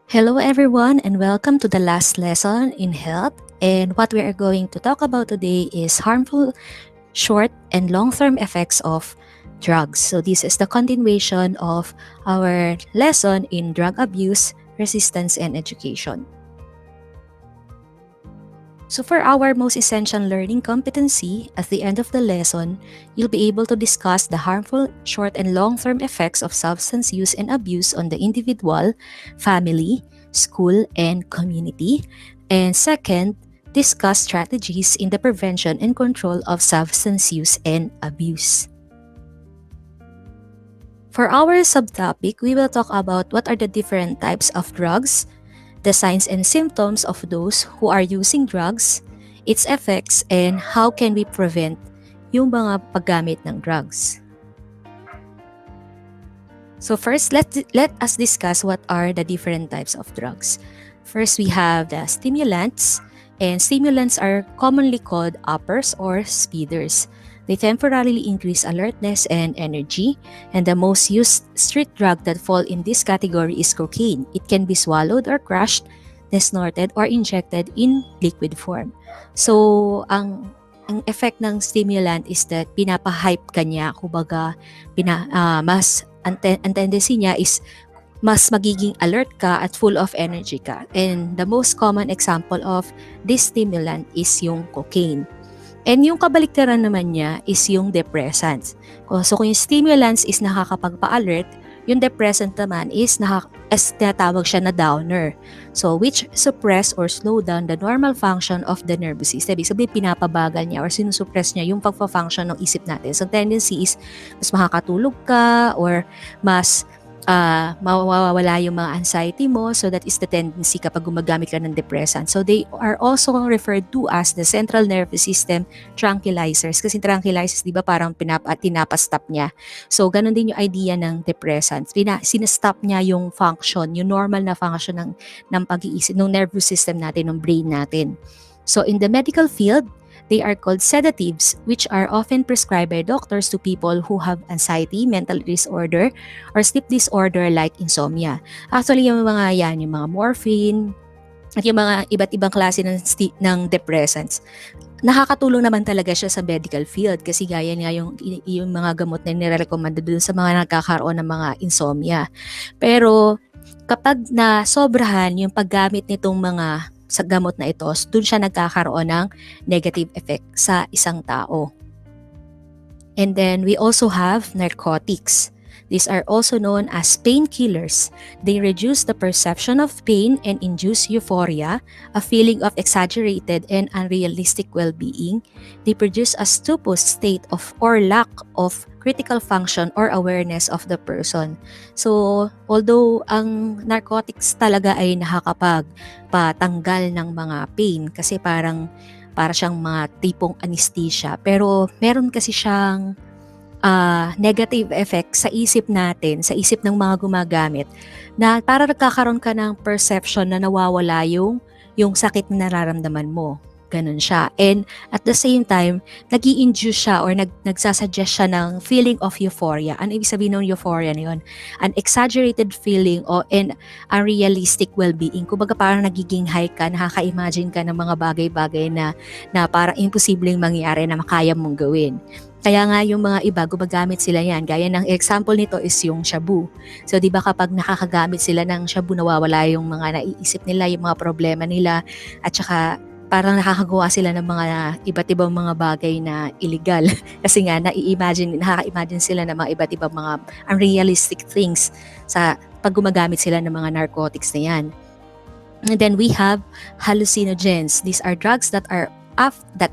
Hello, everyone, and welcome to the last lesson in health. And what we are going to talk about today is harmful short and long term effects of drugs. So, this is the continuation of our lesson in drug abuse, resistance, and education. So, for our most essential learning competency, at the end of the lesson, you'll be able to discuss the harmful short and long term effects of substance use and abuse on the individual, family, school, and community. And second, discuss strategies in the prevention and control of substance use and abuse. For our subtopic, we will talk about what are the different types of drugs, the signs and symptoms of those who are using drugs, its effects, and how can we prevent yung mga paggamit ng drugs. So first, let us discuss what are the different types of drugs. First, we have the stimulants, and stimulants are commonly called uppers or speeders. They temporarily increase alertness and energy, and the most used street drug that fall in this category is cocaine. It can be swallowed or crushed, snorted, or injected in liquid form. So, ang effect ng stimulant is that pinapahype ka niya, kumbaga ang tendency niya is mas magiging alert ka at full of energy ka. And the most common example of this stimulant is yung cocaine. And yung kabaliktaran naman niya is yung depressants. So kung yung stimulants is nakakapagpa-alert, yung depressant naman is tinatawag siya na downer. So which suppress or slow down the normal function of the nervous system. Ibig sabihin pinapabagal niya or sinusuppress niya yung pagpa-function ng isip natin. So tendency is mas makakatulog ka or mas mawawala yung mga anxiety mo. So that is the tendency kapag gumagamit ka ng depressant. So they are also referred to as the central nervous system tranquilizers. Kasi tranquilizers, di ba parang tinapastop niya. So ganun din yung idea ng depressants. Sinastop niya yung function, yung normal na function ng pag-iisip, ng nervous system natin, ng brain natin. So in the medical field, they are called sedatives, which are often prescribed by doctors to people who have anxiety, mental disorder, or sleep disorder like insomnia. Actually, yung mga yan, yung mga morphine, at yung mga iba't ibang klase ng depressants, nakakatulong naman talaga siya sa medical field kasi gaya nga yung mga gamot na nirerekomenda dun sa mga nagkakaroon ng mga insomnia. Pero kapag nasobrahan yung paggamit nitong mga sa gamot na ito, dun siya nagkakaroon ng negative effect sa isang tao. And then we also have narcotics. These are also known as painkillers. They reduce the perception of pain and induce euphoria, a feeling of exaggerated and unrealistic well-being. They produce a stupor state of or lack of critical function or awareness of the person. So, although ang narcotics talaga ay nakakapagpatanggal ng mga pain kasi para siyang mga tipong anesthesia, pero meron kasi siyang negative effect sa isip natin, sa isip ng mga gumagamit, na para nagkakaroon ka ng perception na nawawala yung sakit na nararamdaman mo. Ganun siya. And at the same time, nag-i-induce siya or nagsasuggest siya ng feeling of euphoria. Ano ibig sabihin ng euphoria na yun? An exaggerated feeling and unrealistic well-being. Kumbaga parang nagiging high ka, nakaka-imagine ka ng mga bagay-bagay na parang imposibleng mangyari na makaya mong gawin. Kaya nga yung mga iba, gumagamit sila yan. Gaya ng example nito is yung shabu. So di ba kapag nakakagamit sila ng shabu, nawawala yung mga naiisip nila, yung mga problema nila, at saka parang nakakagawa sila ng mga iba't ibang mga bagay na illegal. Kasi nga, nakaka-imagine sila ng mga iba't ibang mga unrealistic things sa pag gumagamit sila ng mga narcotics na yan. And then we have hallucinogens. These are drugs that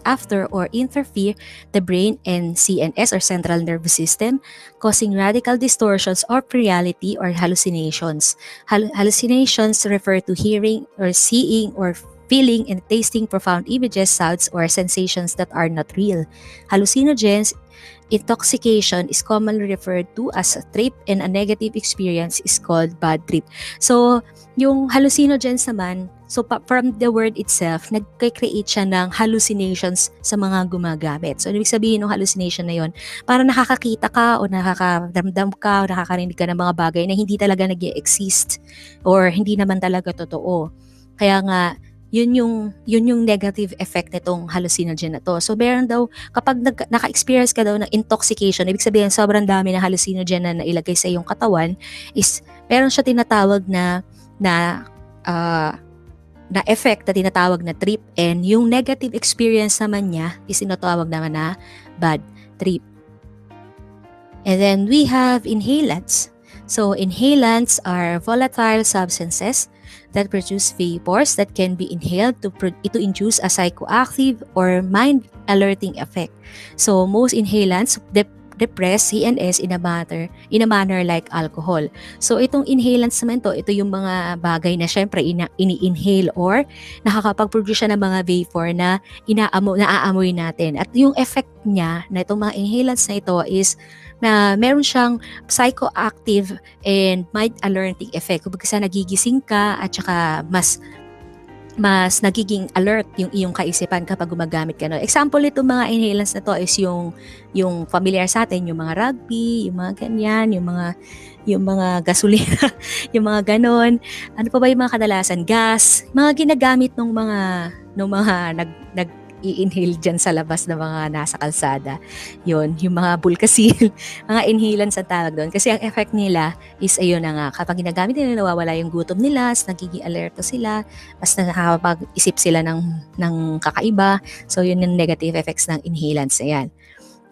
after or interfere the brain and CNS or central nervous system, causing radical distortions of reality or hallucinations. Hallucinations refer to hearing or seeing or feeling and tasting profound images, sounds, or sensations that are not real. Hallucinogens intoxication is commonly referred to as a trip and a negative experience is called bad trip. So, yung hallucinogens naman, So from the word itself, nagkikreate siya ng hallucinations sa mga gumagamit. So ibig sabihin ng hallucination na yon, para nakakakita ka o nakakaramdam ka o nakakarinig ka ng mga bagay na hindi talaga nag-exist or hindi naman talaga totoo. Kaya nga, yun yung negative effect nitong hallucinogen na to. So meron daw, kapag naka-experience ka daw ng intoxication, ibig sabihin sobrang dami ng hallucinogen na nailagay sa iyong katawan, is meron siya tinatawag na uh, na effect na tinatawag na trip, and yung negative experience naman niya is tinatawag naman na bad trip. And then we have inhalants. So inhalants are volatile substances that produce vapors that can be inhaled to induce a psychoactive or mind alerting effect. So most inhalants depress CNS in a manner like alcohol. So itong inhalants naman ito yung mga bagay na syempre ini-inhale or nakakapag-produce siya ng mga vapor na naaamoy natin. At yung effect niya na itong mga inhalants na ito is na meron siyang psychoactive and mind alerting effect. Kumbaga sa nagigising ka at saka mas nagiging alert yung iyong kaisipan kapag gumagamit ka. No? Example nito mga inhalants na to is yung familiar sa atin, yung mga rugby, yung mga ganyan, yung mga gasolina, yung mga ganon. Ano pa ba yung mga kadalasan? Gas, mga ginagamit ng mga nag i-inhale dyan sa labas ng mga nasa kalsada. Yun, yung mga bulkasil, mga inhalants ang tawag doon. Kasi ang effect nila is ayun na nga, kapag ginagamit nila, nawawala yung gutom nila, nagiging alerto sila, mas nakakapag-isip sila ng kakaiba. So yun yung negative effects ng inhalants na yan.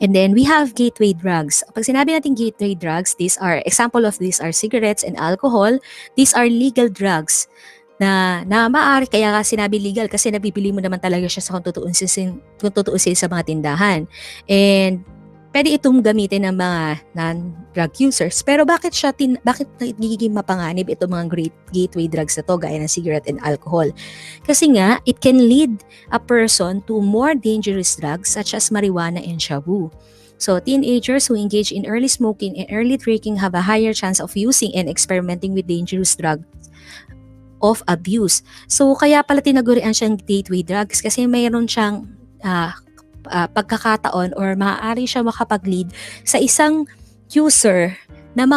And then we have gateway drugs. Pag sinabi natin gateway drugs, example of these are cigarettes and alcohol. These are legal drugs na maaari, kaya sinabi legal kasi nabibili mo naman talaga siya sa kung tutuusin sa mga tindahan. And pwede itong gamitin ng mga non-drug users. Pero bakit nagiging mapanganib itong mga gateway drugs na to, gaya ng cigarette and alcohol? Kasi nga, it can lead a person to more dangerous drugs such as marijuana and shabu. So, teenagers who engage in early smoking and early drinking have a higher chance of using and experimenting with dangerous drugs of abuse. So, kaya pala tinagurian siyang gateway drugs kasi mayroon siyang pagkakataon or maaari siya makapag-lead sa isang user na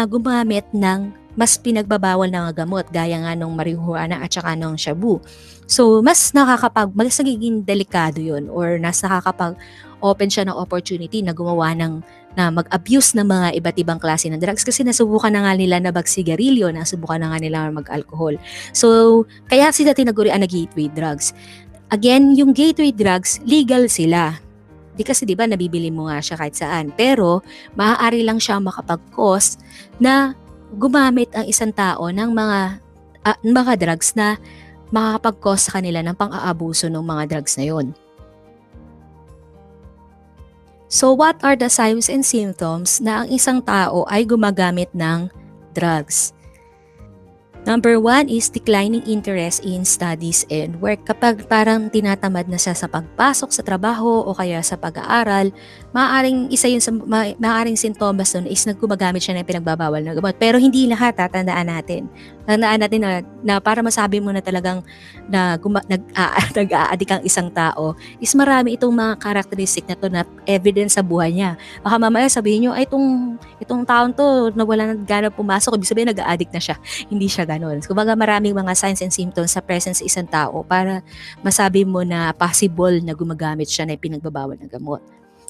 gumamit ng mas pinagbabawal na gamot gaya nga ng marijuana at saka ng shabu. So, mas nagiging delikado yun or nakakapag-open siya ng opportunity na gumawa na mag-abuse ng mga iba't ibang klase ng drugs kasi nasubukan na nga nila na magsigarilyo, nasubukan na nga nila mag-alcohol. So, kaya sila tinagurian na gateway drugs. Again, yung gateway drugs, legal sila. Kasi di ba nabibili mo nga siya kahit saan. Pero, maaari lang siya makapag-cause na gumamit ang isang tao ng mga drugs na makakapag-cause sa kanila ng pang-aabuso ng mga drugs na yon. So what are the signs and symptoms na ang isang tao ay gumagamit ng drugs? Number 1 is declining interest in studies and work. Kapag parang tinatamad na siya sa pagpasok sa trabaho o kaya sa pag-aaral, maaaring sintomas nun is naggumagamit siya ng pinagbabawal na gamot. Pero hindi lahat, tandaan natin. Tandaan natin na para masabi mo na talagang nag-a-addict ang isang tao, is marami itong mga characteristic na to na evidence sa buhay niya. Baka mamaya sabihin nyo, ay itong taon to nawala ng gana pumasok, ibig sabihin nag-a-addict na siya. Hindi siya ganun. Kumbaga maraming mga signs and symptoms sa presence sa isang tao para masabi mo na possible na gumagamit siya na pinagbabawal ng gamot.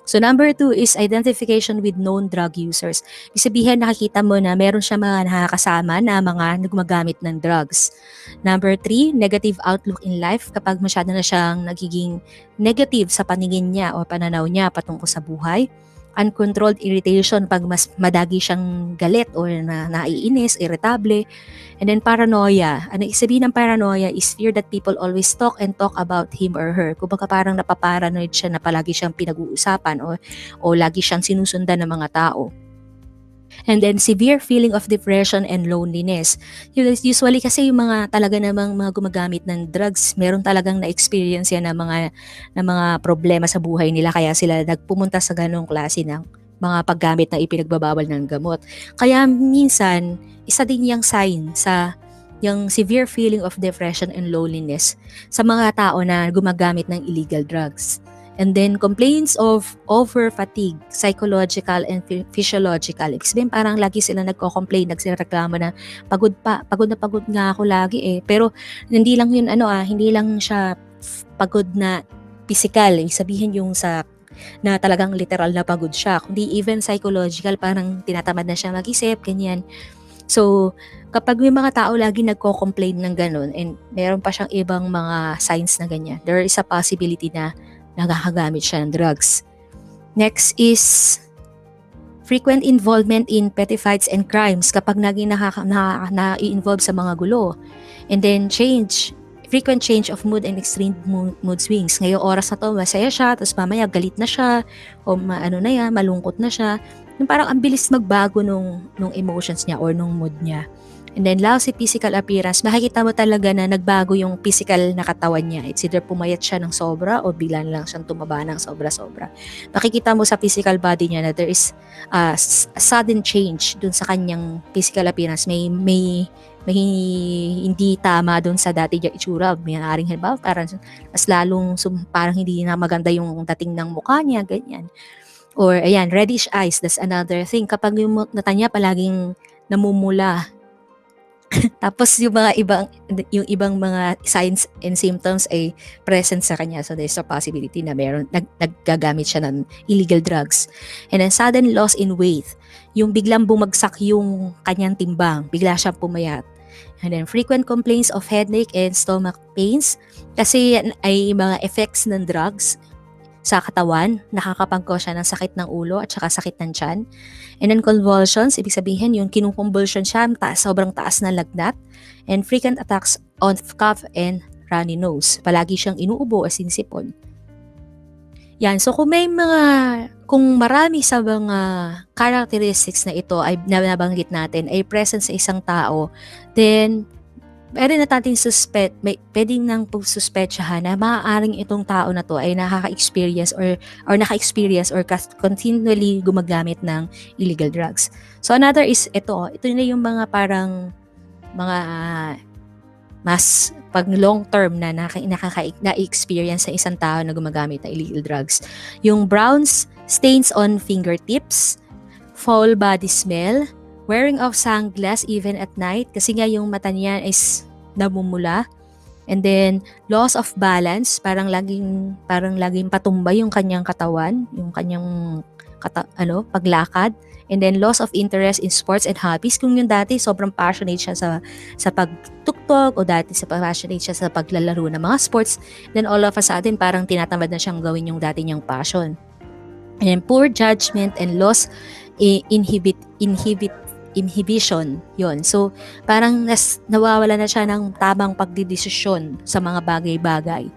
So number 2 is identification with known drug users. Ibig sabihin nakikita mo na meron siya mga nakakasama na mga gumagamit ng drugs. Number 3, negative outlook in life. Kapag masyado na siyang nagiging negative sa paningin niya o pananaw niya patungkol sa buhay. Uncontrolled irritation, pag mas madagi siyang galit o naiinis, irritable. And then paranoia. Ano sabihin ng paranoia is fear that people always talk and talk about him or her. Kumbaga parang napaparanoid siya na palagi siyang pinag-uusapan o lagi siyang sinusundan ng mga tao. And then severe feeling of depression and loneliness. Usually kasi yung mga talaga namang mga gumagamit ng drugs, meron talagang na-experience yan ng mga problema sa buhay nila kaya sila nagpumunta sa ganong klase ng mga paggamit na ipinagbabawal ng gamot. Kaya minsan, isa din yung sign sa yung severe feeling of depression and loneliness sa mga tao na gumagamit ng illegal drugs. And then complaints of over fatigue, psychological and physiological. Ibig sabihin parang lagi sila nagko-complain, nagsireklamo na pagod na pagod nga ako lagi eh. Pero hindi lang yun hindi lang siya pagod na physical, ibig sabihin yung na talagang literal na pagod siya, kundi even psychological, parang tinatamad na siya mag-isip, ganyan. So, kapag may mga tao lagi nagko-complain ng ganun and meron pa siyang ibang mga signs na ganyan, there is a possibility na nakakagamit siya ng drugs. Next is frequent involvement in petty fights and crimes, kapag naging na-involve sa mga gulo. And then frequent change of mood and extreme mood swings. Ngayong oras na to, masaya siya, tapos mamaya galit na siya, o malungkot na siya. Yung parang ang bilis magbago nung emotions niya or nung mood niya. And then lousy physical appearance, makikita mo talaga na nagbago yung physical na katawan niya. It's either pumayat siya ng sobra o bigla lang siyang tumaba ng sobra-sobra. Makikita mo sa physical body niya na there is a sudden change dun sa kanyang physical appearance. May hindi tama dun sa dati niya itsura. May haring halimbawa, parang mas lalong parang hindi na maganda yung dating ng mukha niya, ganyan. Or ayan, reddish eyes, that's another thing. Kapag yung mata niya palaging namumula, tapos yung ibang mga signs and symptoms ay present sa kanya. So there's a possibility na naggagamit siya ng illegal drugs. And then sudden loss in weight. Yung biglang bumagsak yung kanyang timbang, bigla siyang pumayat. And then frequent complaints of headache and stomach pains. Kasi ay mga effects ng drugs sa katawan, nakakapag-cause siya ng sakit ng ulo at saka sakit ng tiyan. And then convulsions, ibig sabihin yung kinukonvulsion siya, sobrang taas na lagnat. And frequent attacks on cough and runny nose. Palagi siyang inuubo o sinisipon. Yan, so kung marami sa mga characteristics na ito ay nabanggit natin ay present sa isang tao, then pwede na natin pwedeng nang suspechahan na maaaring itong tao na to ay nakaka-experience or continually gumagamit ng illegal drugs. So another is ito na yung mga parang mga mas pag long term na na-experience sa isang tao na gumagamit ng illegal drugs. Yung brown stains on fingertips, foul body smell, wearing of sunglass even at night kasi nga yung mata niya is namumula. And then loss of balance, parang laging patumba yung kanyang katawan, yung kanyang paglakad. And then loss of interest in sports and hobbies. Kung yung dati sobrang passionate siya sa pagtuktok o dati passionate siya sa paglalaro ng mga sports, then all of a sudden parang tinatamad na siyang gawin yung dati niyang passion. And then poor judgment and loss inhibition, yon. So parang nawawala na siya ng tamang pagdidesisyon sa mga bagay-bagay.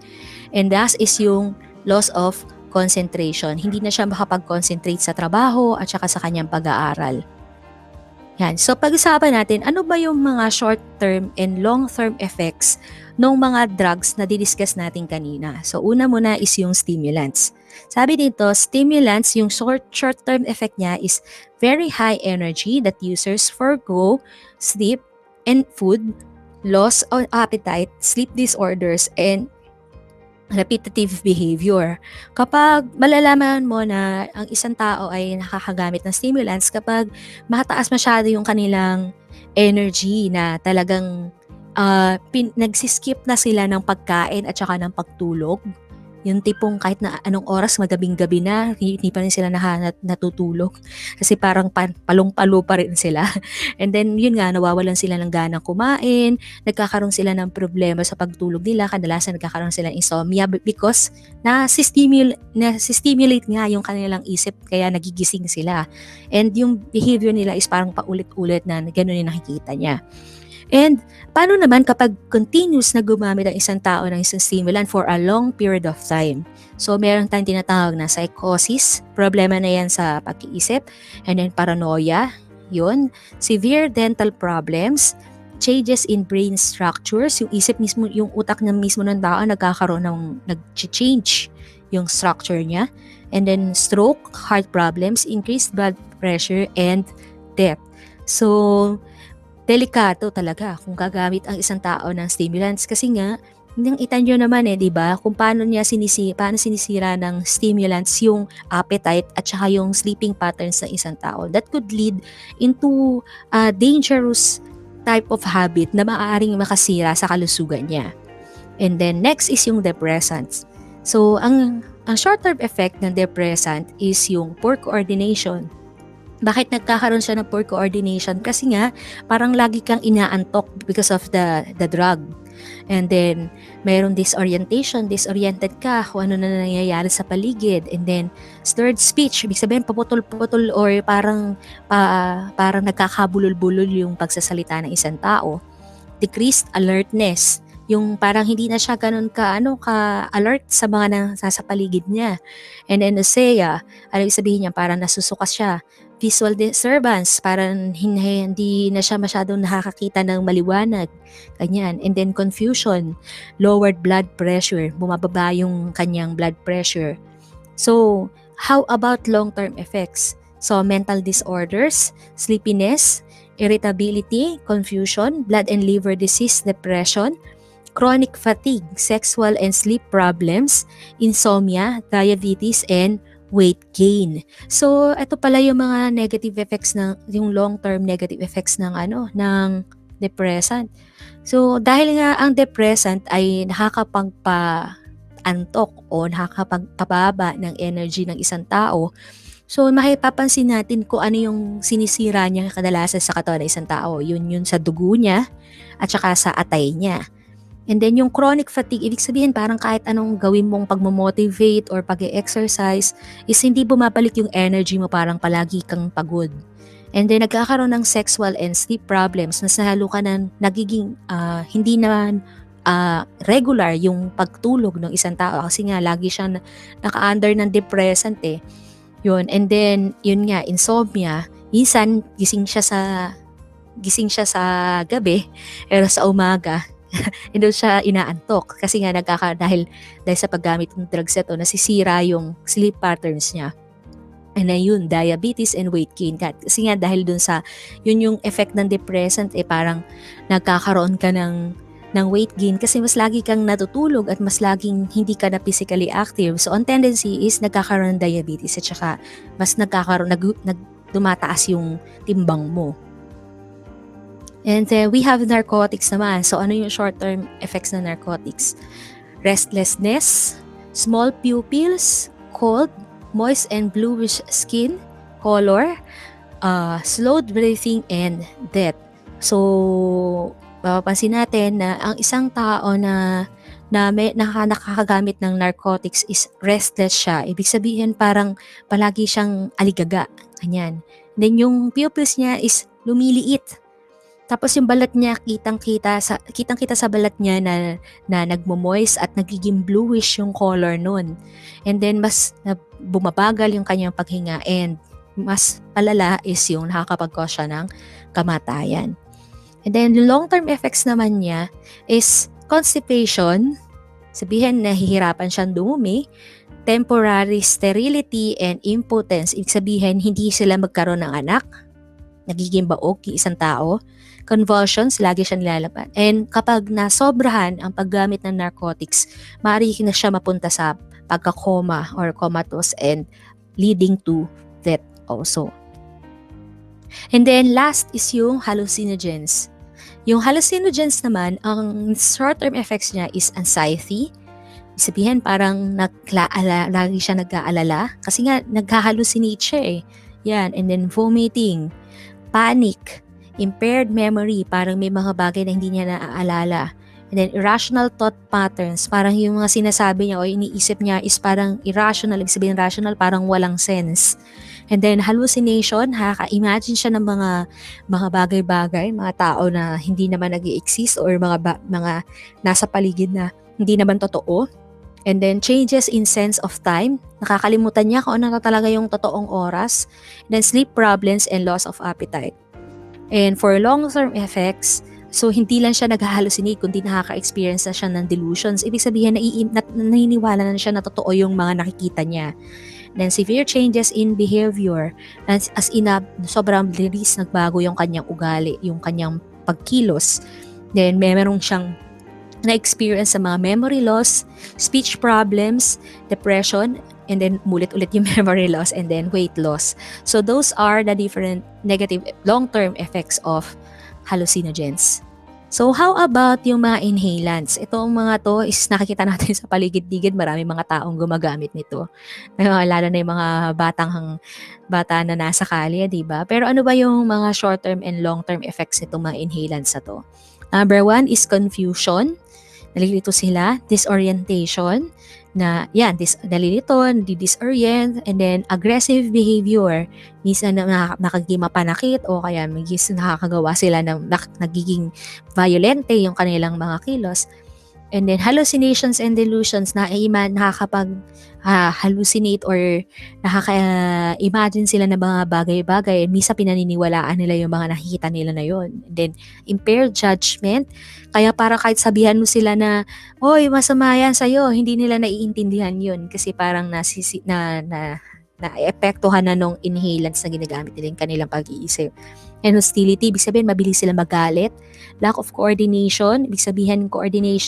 And that is yung loss of concentration. Hindi na siya makapag-concentrate sa trabaho at saka sa kanyang pag-aaral. Yan. So pag-usapan natin, ano ba yung mga short-term and long-term effects ng mga drugs na didiscuss natin kanina? So una muna is yung stimulants. Sabi dito, stimulants, yung short-term effect niya is very high energy that users forgo sleep and food, loss of appetite, sleep disorders, and repetitive behavior. Kapag malalaman mo na ang isang tao ay nakakagamit ng stimulants kapag mataas masyado yung kanilang energy na talagang nagsiskip na sila ng pagkain at saka ng pagtulog. Yung tipong kahit na anong oras, magabing-gabi na, hindi pa rin sila natutulog. Kasi parang palong-palo pa rin sila. And then, yun nga, nawawalan sila ng ganang kumain, nagkakaroon sila ng problema sa pagtulog nila, kadalasan nagkakaroon sila ng insomnia because na-stimulate nga yung kanilang isip, kaya nagigising sila. And yung behavior nila is parang paulit-ulit na gano'n yung nakikita niya. And paano naman kapag continuous na gumamit ang isang tao ng isang stimulant for a long period of time? So meron tayong tinatawag na psychosis, problema na yan sa pag-iisip, and then paranoia, yun, severe dental problems, changes in brain structures, yung isip mismo, yung utak na mismo ng tao nagkakaroon nag-change yung structure niya, and then stroke, heart problems, increased blood pressure, and death. So delikado talaga kung gagamit ang isang tao ng stimulants kasi nga yung itanyo naman 'di ba, kung paano sinisira ng stimulants yung appetite at saka yung sleeping patterns ng isang tao. That could lead into a dangerous type of habit na maaaring makasira sa kalusugan niya. And then next is yung depressants. So ang short-term effect ng depressant is yung poor coordination. Bakit nagkakaroon siya ng poor coordination? Kasi nga, parang lagi kang inaantok because of the drug. And then, mayroong disoriented ka kung ano na nangyayari sa paligid. And then, slurred speech, ibig sabihin paputol-putol or parang nagkakabulol-bulol yung pagsasalita ng isang tao. Decreased alertness, yung parang hindi na siya ganun ka-alert sa mga nasa paligid niya. And then nausea, ano ibig sabihin niya, parang nasusukas siya. Visual disturbance, parang hindi na siya masyadong nakakakita ng maliwanag. Ganyan. And then confusion, lowered blood pressure, bumababa yung kanyang blood pressure. So, how about long-term effects? So, mental disorders, sleepiness, irritability, confusion, blood and liver disease, depression, chronic fatigue, sexual and sleep problems, insomnia, diabetes, and weight gain. So, ito pala yung mga negative effects yung long-term negative effects ng depressant. So, dahil nga ang depressant ay nakakapagpa-antok o nakakapagpababa ng energy ng isang tao, so mapapansin natin kung ano yung sinisira niya kadalasan sa katawan ng isang tao. Yun sa dugo niya at saka sa atay niya. And then yung chronic fatigue, ibig sabihin parang kahit anong gawin mong pagmo-motivate or pag-exercise is hindi bumabalik yung energy mo, parang palagi kang pagod. And then nagkakaroon ng sexual and sleep problems, mas nahalo ka na nagiging hindi naman regular yung pagtulog ng isang tao kasi nga lagi siyang naka-under ng depressant Yun. And then yun nga, insomnia, minsan gising siya sa gabi pero sa umaga hindi siya inaantok kasi nga dahil sa paggamit ng drugs nasisira yung sleep patterns niya. And then yun, diabetes and weight gain. Kasi nga dahil dun sa, yun yung effect ng depressant parang nagkakaroon ka ng weight gain kasi mas lagi kang natutulog at mas laging hindi ka na physically active. So, ang tendency is nagkakaroon ng diabetes at saka mas dumataas yung timbang mo. And we have narcotics naman. So, ano yung short-term effects ng narcotics? Restlessness, small pupils, cold, moist and bluish skin, color, slowed breathing, and death. So, mapapansin natin na ang isang tao na nakakagamit ng narcotics is restless siya. Ibig sabihin parang palagi siyang aligaga. Ganyan. Then yung pupils niya is lumiliit. Tapos yung balat niya, kitang-kita sa balat niya na nagmo-moist at nagiging bluish yung color nun. And then mas bumabagal yung kanyang paghinga and mas palala is yung nakakapag-cause siya ng kamatayan. And then yung long-term effects naman niya is constipation, sabihin nahihirapan siyang dumumi, temporary sterility and impotence, ibig sabihin hindi sila magkaroon ng anak, nagiging baog yung isang tao, convulsions, lagi siya nilalaban. And kapag nasobrahan ang paggamit ng narcotics, maaari na siya mapunta sa pagka-coma or comatose and leading to death also. And then last is yung hallucinogens. Yung hallucinogens naman, ang short-term effects niya is anxiety. Sabihin parang lagi siya nag-aalala kasi nga nagha-hallucinate siya Yan. And then vomiting, panic, impaired memory, parang may mga bagay na hindi niya naaalala. And then irrational thought patterns, parang yung mga sinasabi niya o iniisip niya is parang irrational, ibig sabihin rational, parang walang sense. And then hallucination, imagine siya ng mga bagay-bagay, mga tao na hindi naman nag-i-exist or mga nasa paligid na hindi naman totoo. And then changes in sense of time, nakakalimutan niya kung ano na talaga yung totoong oras. And then sleep problems and loss of appetite. And for long-term effects, so hindi lang siya nag-hallucinate kundi nakaka-experience na siya ng delusions. Ibig sabihin naniniwala na siya na totoo yung mga nakikita niya. Then severe changes in behavior, as in sobrang bilis nagbago yung kanyang ugali, yung kanyang pagkilos. Then meron siyang na-experience sa mga memory loss, speech problems, depression, and then ulit-ulit yung memory loss, and then weight loss. So those are the different negative long-term effects of hallucinogens. So how about yung mga inhalants? Itong mga to is nakikita natin sa paligid-ligid, marami mga taong gumagamit nito. Lalo na yung mga bata na nasa kalye, di ba? Pero ano ba yung mga short-term and long-term effects nitong mga inhalants na to? Number one is confusion. Nalilito sila, disorientation, nalilito, disorient, and then aggressive behavior. Minsan nakaging mapanakit o kaya minsan nakakagawa sila ng nagiging violente yung kanilang mga kilos. And then hallucinations and delusions, nakakapag-hallucinate or nakaka-imagine sila ng mga bagay-bagay. Minsan pinaniniwalaan nila yung mga nakikita nila na yun. And then impaired judgment, kaya para kahit sabihan mo sila na, oy, masama yan sa'yo, hindi nila naiintindihan yun kasi parang na-epektuhan na nung inhalants na ginagamit nila yung kanilang pag-iisip. And hostility, ibig sabihin mabilis sila magalit. Lack of coordination, ibig sabihin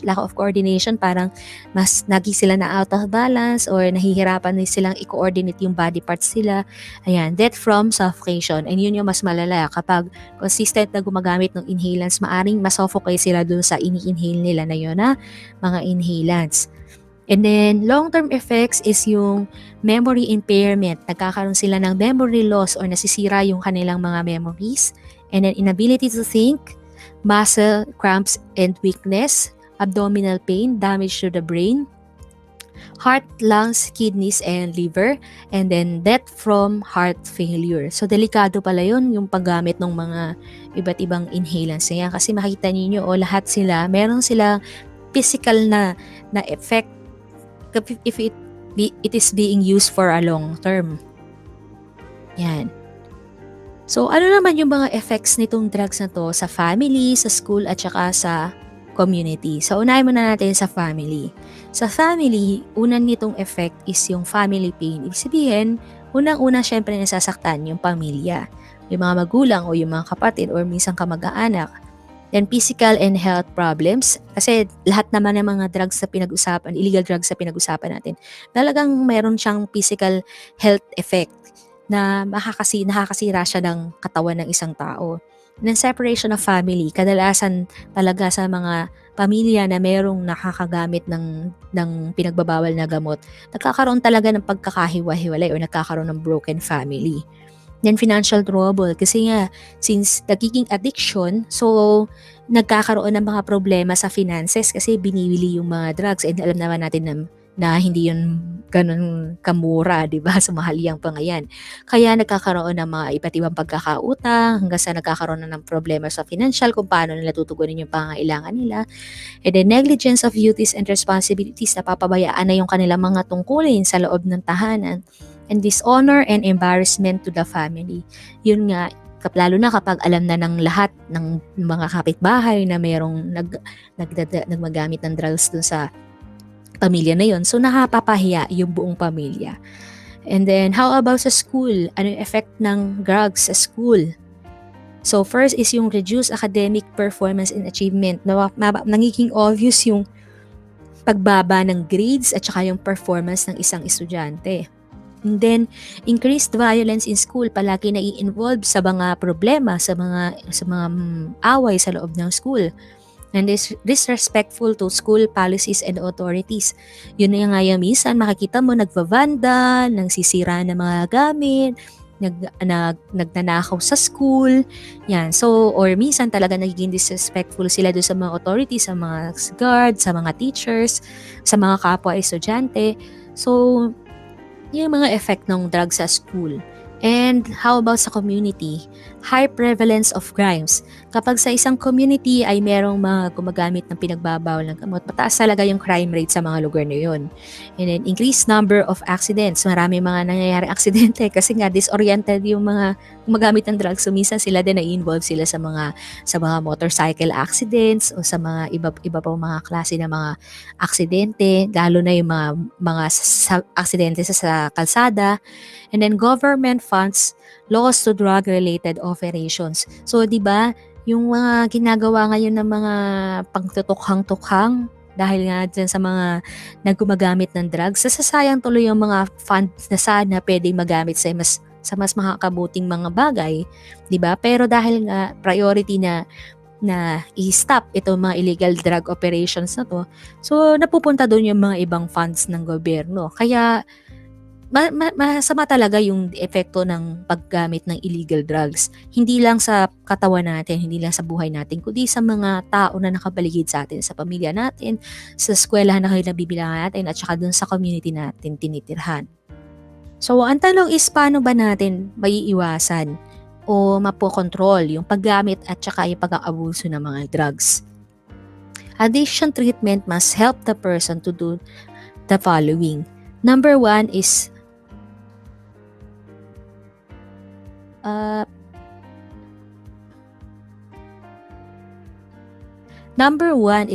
lack of coordination, parang mas naging sila na out of balance or nahihirapan na silang i-coordinate yung body parts sila. Ayan, death from suffocation. And yun yung mas malala kapag consistent na gumagamit ng inhalants, maaring masuffocate sila dun sa ini-inhale nila na yun na mga inhalants. And then, long-term effects is yung memory impairment. Nagkakaroon sila ng memory loss or nasisira yung kanilang mga memories. And then, inability to think, muscle cramps and weakness, abdominal pain, damage to the brain, heart, lungs, kidneys, and liver, and then death from heart failure. So, delikado pala yun, yung paggamit ng mga iba't ibang inhalants na yan. Kasi makita niyo lahat sila, meron sila physical na effect if it is being used for a long term. Yan. So, ano naman yung mga effects nitong drugs na to sa family, sa school, at saka sa community? So, unahin muna natin sa family. Sa family, unang nitong effect is yung family pain. Ibig sabihin, unang-una syempre nasasaktan yung pamilya. Yung mga magulang o yung mga kapatid or minsan kamag-anak. Then physical and health problems, kasi lahat naman ng mga drugs na pinag-usapan, illegal drugs na pinag-usapan natin, talagang meron siyang physical health effect na nakakasira siya ng katawan ng isang tao. And then separation of family, kadalasan talaga sa mga pamilya na merong nakakagamit ng pinagbabawal na gamot, nagkakaroon talaga ng pagkakahiwa-hiwalay o nagkakaroon ng broken family. Then financial trouble, kasi nga since nagiging addiction, so nagkakaroon ng mga problema sa finances kasi binibili yung mga drugs, and alam naman natin na hindi yun ganun kamura, di ba? Sumahaliang pa ngayon. Kaya nagkakaroon ng mga iba't ibang pagkakautang hanggang sa nagkakaroon na ng problema sa financial kung paano nila tutugunin yung pangangailangan nila. And then negligence of duties and responsibilities, napapabayaan na yung kanilang mga tungkulin sa loob ng tahanan. And dishonor and embarrassment to the family. Yun nga, lalo na kapag alam na ng lahat ng mga kapitbahay na mayroong nagmagamit ng drugs dun sa pamilya na yun. So, nakapapahiya yung buong pamilya. And then, how about sa school? Ano yung effect ng drugs sa school? So, first is yung reduced academic performance and achievement. Nangiging obvious yung pagbaba ng grades at saka yung performance ng isang estudyante. And then, increased violence in school, palagi nai-involve sa mga problema, sa mga away sa loob ng school. And disrespectful to school policies and authorities. Yun na nga yung minsan, makikita mo, nagvavandal, nagsisira ng mga gamit, nagnanakaw sa school. Yan. So, or minsan talaga nagiging disrespectful sila doon sa mga authorities, sa mga guards, sa mga teachers, sa mga kapwa estudyante. So, yung mga effect ng drugs sa school. And how about sa community? High prevalence of crimes. Kapag sa isang community ay merong mga gumagamit ng pinagbabawal ng gamot, mataas talaga yung crime rate sa mga lugar na yun. And then increased number of accidents. Marami mga nangyayari aksidente kasi nga disoriented yung mga gumagamit ng drugs. So minsan sila din na-involve sila sa mga motorcycle accidents o sa mga iba pa mga klase ng mga aksidente, lalo na yung mga aksidente sa kalsada. And then government funds lost to drug-related operations. So, di ba, yung mga ginagawa ngayon ng mga pagtutukhang-tukhang dahil nga dyan sa mga naggumagamit ng drugs, sasayang tuloy yung mga funds na sana pwedeng magamit sa mas makakabuting mga bagay, 'di ba? Pero dahil nga priority na i-stop itong mga illegal drug operations na to, so napupunta doon yung mga ibang funds ng gobyerno. Kaya masama talaga yung epekto ng paggamit ng illegal drugs. Hindi lang sa katawan natin, hindi lang sa buhay natin, kundi sa mga tao na nakapaligid sa atin, sa pamilya natin, sa eskwelahan na kinabibilangan natin, at saka dun sa community natin tinitirhan. So, ang tanong is paano ba natin maiiwasan o mapokontrol yung paggamit at saka yung pag-aabuso ng mga drugs? Addiction treatment must help the person to do the following. Number one is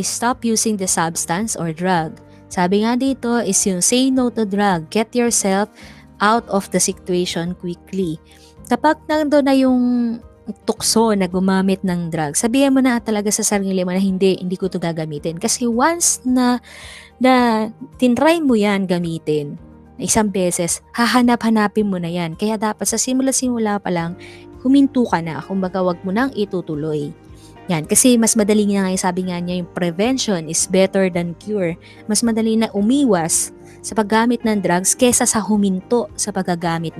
stop using the substance or drug. Sabi nga dito is yung say no to drug. Get yourself out of the situation quickly. Kapag nandun na yung tukso na gumamit ng drug, sabihin mo na talaga sa sarili mo na hindi ko to gagamitin. Kasi once na tinry mo yan gamitin, isang beses, hahanap-hanapin mo na yan. Kaya dapat sa simula-simula pa lang, huminto ka na. Kumbaga, wag mo nang itutuloy. Yan, kasi mas madali nga sabi nga niya, yung prevention is better than cure. Mas madali na umiwas sa paggamit ng drugs kesa sa huminto sa paggamit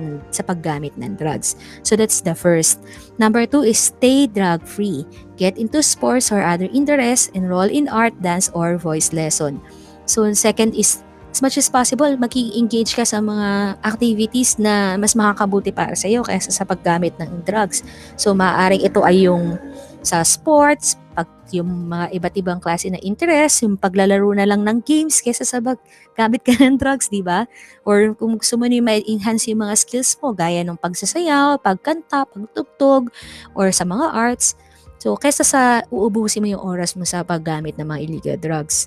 ng drugs. So that's the first. Number 2 is stay drug-free. Get into sports or other interests, enroll in art, dance, or voice lesson. So second is, as much as possible, mag-engage ka sa mga activities na mas makakabuti para sa iyo kaysa sa paggamit ng drugs. So maaaring ito ay yung sa sports, yung mga iba't ibang klase na interest, yung paglalaro na lang ng games kaysa sa gamit ka ng drugs, di ba? Or kung gusto mo na ma-enhance yung mga skills mo, gaya ng pagsasayaw, pagkanta, pagtugtog, or sa mga arts. So, kaysa sa uubusin mo yung oras mo sa paggamit ng mga illegal drugs.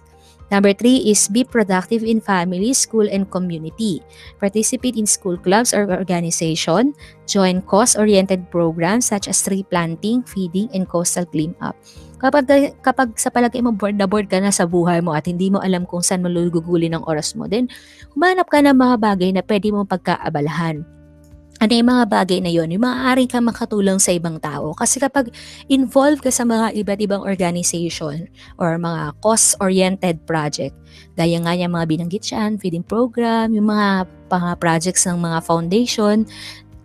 Number 3 is be productive in family, school, and community. Participate in school clubs or organization. Join cause-oriented programs such as tree planting, feeding, and coastal cleanup. Kapag sa palagay mo bored na bored ka na sa buhay mo at hindi mo alam kung saan mo lugugulin ang oras mo, then humanap ka ng mga bagay na pwede mong pagkaabalahan. Ano yung mga bagay na yun? Yung maaaring ka makatulong sa ibang tao. Kasi kapag involved ka sa mga iba't ibang organization or mga cause-oriented project, gaya nga yung mga binanggit siyan, feeding program, yung mga projects ng mga foundation,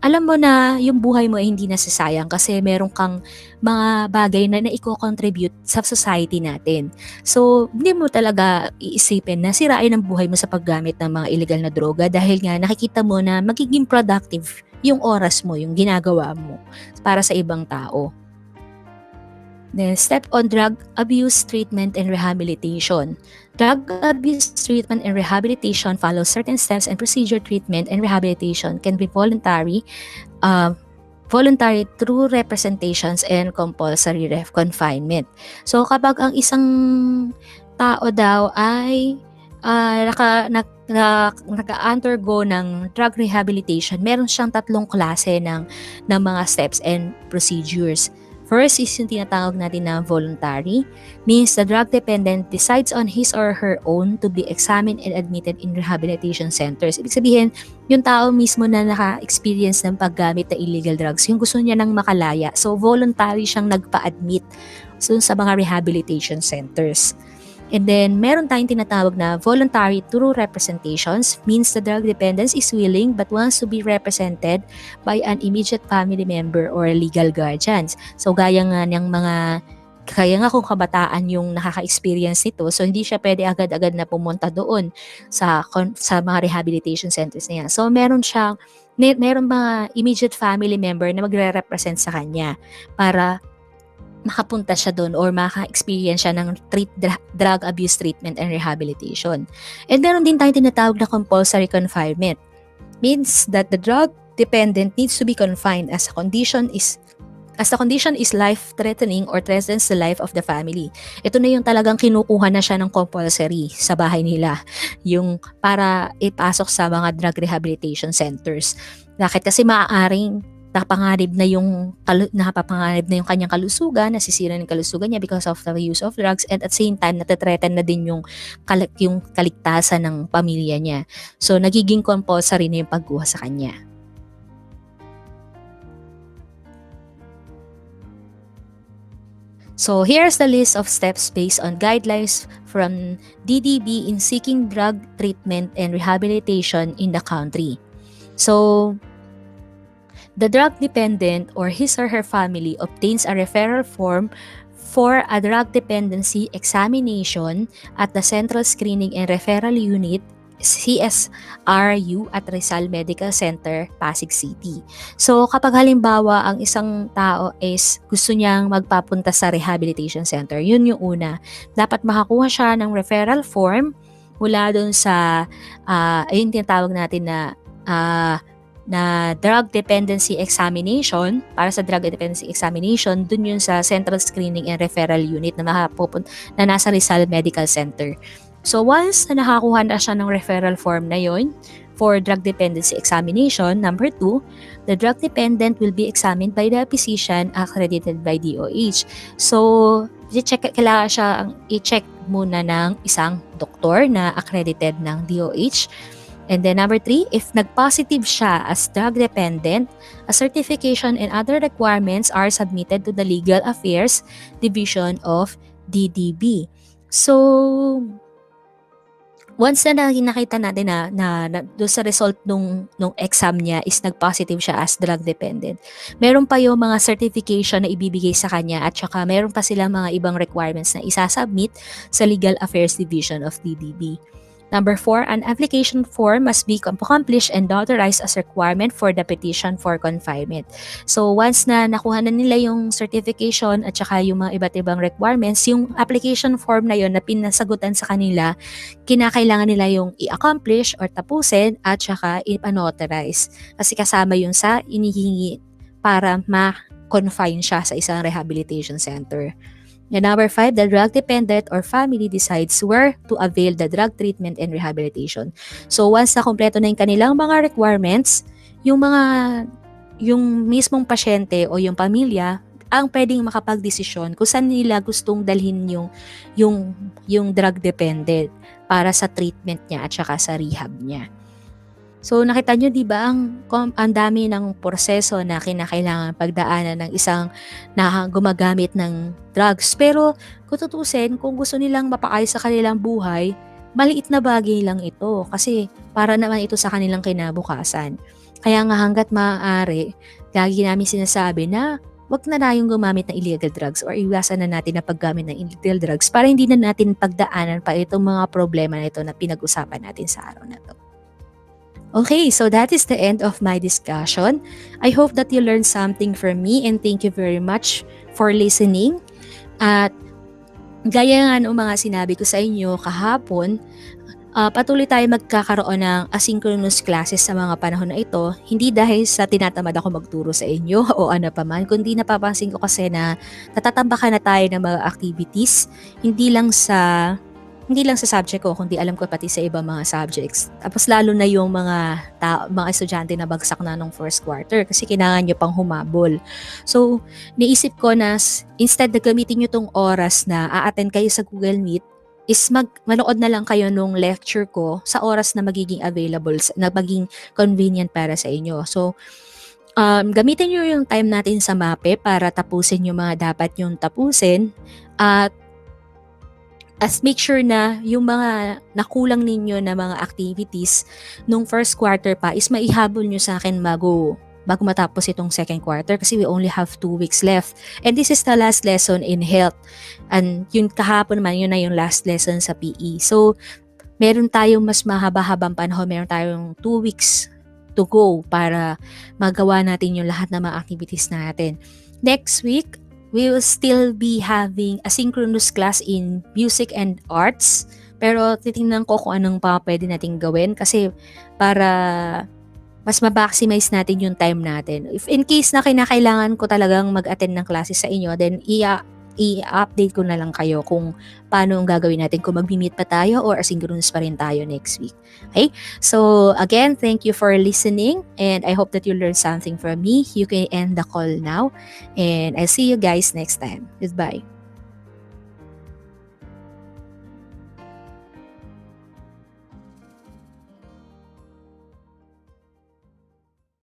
alam mo na yung buhay mo ay hindi nasasayang kasi meron kang mga bagay na naiko-contribute sa society natin. So, hindi mo talaga iisipin na sirain ang buhay mo sa paggamit ng mga illegal na droga dahil nga nakikita mo na magiging productive yung oras mo, yung ginagawa mo para sa ibang tao. Then, step on drug abuse treatment and rehabilitation. Drug abuse treatment and rehabilitation follows certain steps, and procedure. Treatment and rehabilitation can be voluntary through representations and compulsory confinement. So kapag ang isang tao daw ay naka-undergo ng drug rehabilitation, meron siyang 3 klase ng mga steps and procedures. First is yung tinatawag natin na voluntary, means the drug dependent decides on his or her own to be examined and admitted in rehabilitation centers. Ibig sabihin, yung tao mismo na naka-experience ng paggamit ng illegal drugs, yung gusto niya nang makalaya. So, voluntary siyang nagpa-admit sa mga rehabilitation centers. And then, meron tayong tinatawag na voluntary through representations, means the drug dependent is willing but wants to be represented by an immediate family member or legal guardians. So, kaya nga kung kabataan yung nakaka-experience nito, so hindi siya pwede agad-agad na pumunta doon sa mga rehabilitation centers na yan. So, meron mga immediate family member na magre-represent sa kanya para makapunta siya doon or maka-experience siya ng drug abuse treatment and rehabilitation. And meron din tayong tinatawag na compulsory confinement. Means that the drug dependent needs to be confined as the condition is life-threatening or threatens the life of the family. Ito na yung talagang kinukuha na siya ng compulsory sa bahay nila, yung para ipasok sa mga drug rehabilitation centers. Bakit? Kasi maaaring napapanganib na yung kanyang kalusugan, nasisira ng kalusugan niya because of the use of drugs, and at the same time natatreten na din yung kaligtasan ng pamilya niya. So nagiging compulsory na yung pagkuha sa kanya. So here's the list of steps based on guidelines from DDB in seeking drug treatment and rehabilitation in the country. So the drug dependent or his or her family obtains a referral form for a drug dependency examination at the Central Screening and Referral Unit CSRU at Rizal Medical Center, Pasig City. So kapag halimbawa ang isang tao is gusto niyang magpapunta sa rehabilitation center, yun yung una. Dapat makakuha siya ng referral form mula doon sa ayun tinatawag natin na drug dependency examination. Para sa drug dependency examination, dun yun sa Central Screening and Referral Unit na nasa Rizal Medical Center. So once na nakakuha na siya ng referral form na yon for drug dependency examination, number 2, the drug dependent will be examined by the physician accredited by DOH. So kailangan siya i-check muna ng isang doktor na accredited ng DOH. And then number 3, if nag-positive siya as drug dependent, a certification and other requirements are submitted to the Legal Affairs Division of DDB. So once na nakita natin na doon sa result nung exam niya is nag-positive siya as drug dependent, meron pa yung mga certification na ibibigay sa kanya at saka meron pa silang mga ibang requirements na isasubmit sa Legal Affairs Division of DDB. Number 4, an application form must be accomplished and authorized as requirement for the petition for confinement. So once na nakuha na nila yung certification at saka yung mga iba't ibang requirements, yung application form na yon na pinasagutan sa kanila, kinakailangan nila yung i-accomplish or tapusin at saka i-authorize. Kasi kasama yun sa inihingi para ma-confine siya sa isang rehabilitation center. And number 5, the drug dependent or family decides where to avail the drug treatment and rehabilitation. So once na kompleto na yung kanilang mga requirements, yung mismong pasyente o yung pamilya ang pwedeng makapagdesisyon kung saan nila gustong dalhin yung drug dependent para sa treatment niya at saka sa rehab niya. So nakita nyo, di ba, ang dami ng proseso na kinakailangan pagdaanan ng isang na gumagamit ng drugs. Pero kung tutusin, kung gusto nilang mapaayos sa kanilang buhay, maliit na bagay lang ito kasi para naman ito sa kanilang kinabukasan. Kaya nga hanggat maaari, lagi namin sinasabi na wag na tayong gumamit ng illegal drugs or iwasan na natin na paggamit ng illegal drugs para hindi na natin pagdaanan pa itong mga problema na ito na pinag-usapan natin sa araw na ito. Okay, so that is the end of my discussion. I hope that you learned something from me and thank you very much for listening. At gaya nga ng mga sinabi ko sa inyo kahapon, patuloy tayo magkakaroon ng asynchronous classes sa mga panahon na ito, hindi dahil sa tinatamad ako magturo sa inyo o ano pa man, kundi napapansin ko kasi na natatambakan na tayo ng mga activities, hindi lang sa subject ko, kundi alam ko pati sa ibang mga subjects. Tapos lalo na yung mga estudyante na bagsak na nung first quarter kasi kailangan nyo pang humabol. So, naisip ko na instead na gamitin nyo tong oras na a-attend kayo sa Google Meet, is manood na lang kayo nung lecture ko sa oras na magiging available, na magiging convenient para sa inyo. So, gamitin nyo yung time natin sa MAPE para tapusin yung mga dapat yung tapusin at make sure na yung mga nakulang ninyo na mga activities nung first quarter pa is maihabol nyo sa akin bago matapos itong second quarter kasi we only have 2 weeks left. And this is the last lesson in health. And yun kahapon naman, yun na yung last lesson sa PE. So, meron tayong mas mahaba-habang panahon, meron tayong 2 weeks to go para magawa natin yung lahat ng mga activities natin. Next week, we will still be having a synchronous class in music and arts. Pero titingnan ko kung anong pa pwede nating gawin kasi para mas ma-maximize natin yung time natin. If in case na kinakailangan ko talagang mag-attend ng classes sa inyo, then i-update ko na lang kayo kung paano ang gagawin natin, kung mag-meet pa tayo or asynchronous pa rin tayo next week. Okay? So again, thank you for listening and I hope that you learned something from me. You can end the call now and I'll see you guys next time. Goodbye.